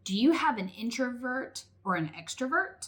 Do you have an introvert or an extrovert?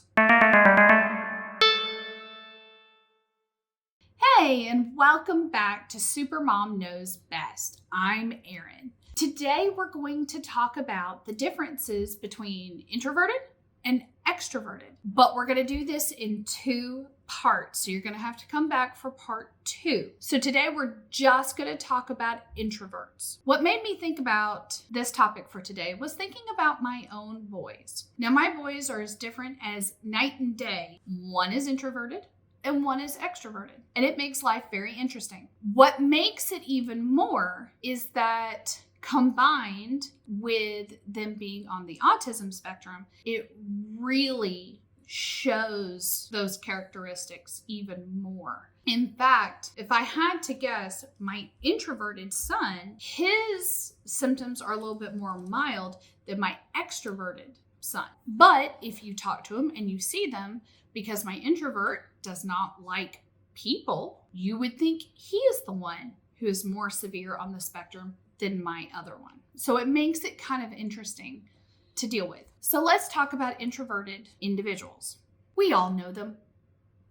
Hey, and welcome back to Supermom Knows Best. I'm Erin. Today we're going to talk about the differences between introverted and extroverted, but we're going to do this in two parts. So you're going to have to come back for part 2. So today we're just going to talk about introverts. What made me think about this topic for today was thinking about my own boys. Now my boys are as different as night and day. One is introverted and one is extroverted, and it makes life very interesting. What makes it even more is that combined with them being on the autism spectrum, it really shows those characteristics even more. In fact, if I had to guess, my introverted son, his symptoms are a little bit more mild than my extroverted son. But if you talk to him and you see them, because my introvert does not like people, you would think he is the one who is more severe on the spectrum than my other one. So it makes it kind of interesting to deal with. So let's talk about introverted individuals. We all know them.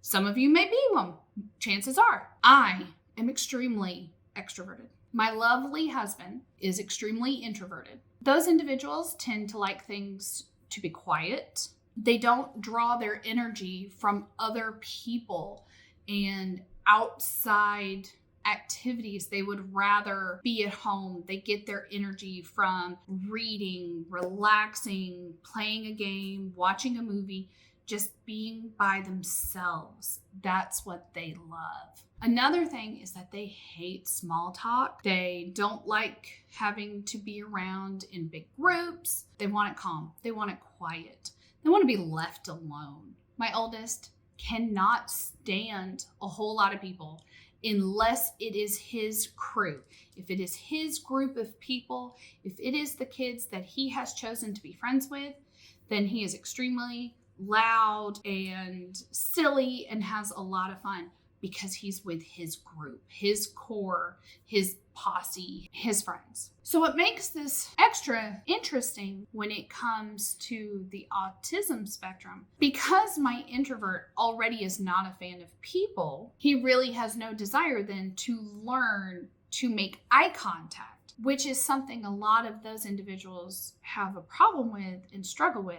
Some of you may be one. Chances are I am extremely extroverted. My lovely husband is extremely introverted. Those individuals tend to like things to be quiet. They don't draw their energy from other people and outside activities. They would rather be at home. They get their energy from reading, relaxing, playing a game, watching a movie, just being by themselves. That's what they love. Another thing is that they hate small talk. They don't like having to be around in big groups. They want it calm. They want it quiet. They want to be left alone. My oldest cannot stand a whole lot of people unless it is his crew. If it is his group of people, if it is the kids that he has chosen to be friends with, then he is extremely loud and silly and has a lot of fun because he's with his group, his core, his posse, his friends. So what makes this extra interesting when it comes to the autism spectrum, because my introvert already is not a fan of people, he really has no desire then to learn to make eye contact, which is something a lot of those individuals have a problem with and struggle with.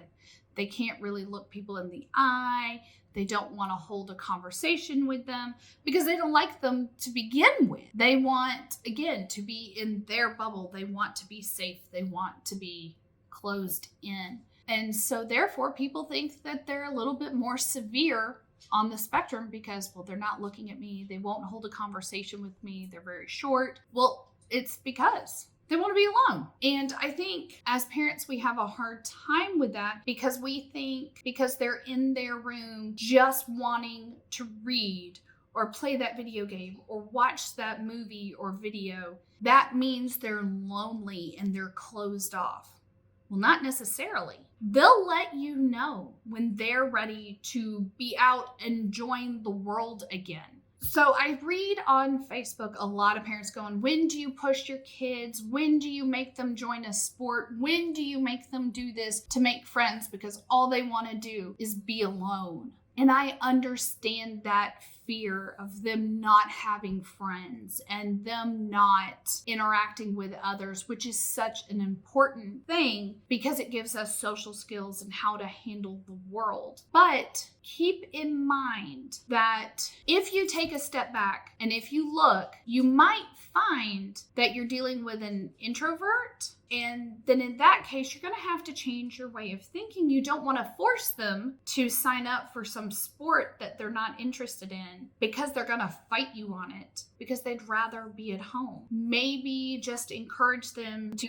They can't really look people in the eye. They don't want to hold a conversation with them because they don't like them to begin with. They want, again, to be in their bubble. They want to be safe. They want to be closed in. And so therefore, people think that they're a little bit more severe on the spectrum because, well, they're not looking at me. They won't hold a conversation with me. They're very short. Well, it's because they want to be alone. And I think as parents, we have a hard time with that because we think because they're in their room just wanting to read or play that video game or watch that movie or video, that means they're lonely and they're closed off. Well, not necessarily. They'll let you know when they're ready to be out and join the world again. So I read on Facebook a lot of parents going, when do you push your kids? When do you make them join a sport? When do you make them do this to make friends? Because all they want to do is be alone. And I understand that fear of them not having friends and them not interacting with others, which is such an important thing because it gives us social skills and how to handle the world. But keep in mind that if you take a step back and if you look, you might find that you're dealing with an introvert. And then in that case, you're going to have to change your way of thinking. You don't want to force them to sign up for some sport that they're not interested in because they're going to fight you on it because they'd rather be at home. Maybe just encourage them to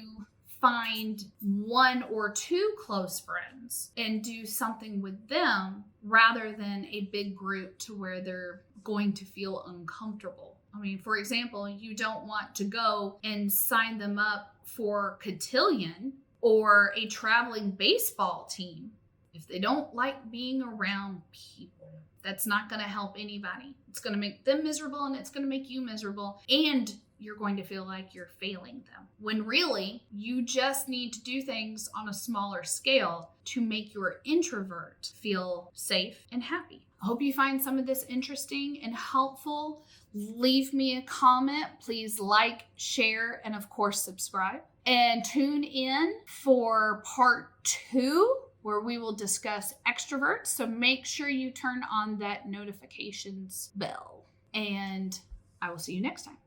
find 1 or 2 close friends and do something with them rather than a big group to where they're going to feel uncomfortable. I mean, for example, you don't want to go and sign them up for cotillion or a traveling baseball team if they don't like being around people. That's not going to help anybody. It's going to make them miserable and it's going to make you miserable. And you're going to feel like you're failing them. When really, you just need to do things on a smaller scale to make your introvert feel safe and happy. I hope you find some of this interesting and helpful. Leave me a comment. Please like, share, and of course, subscribe. And tune in for part 2, where we will discuss extroverts. So make sure you turn on that notifications bell. And I will see you next time.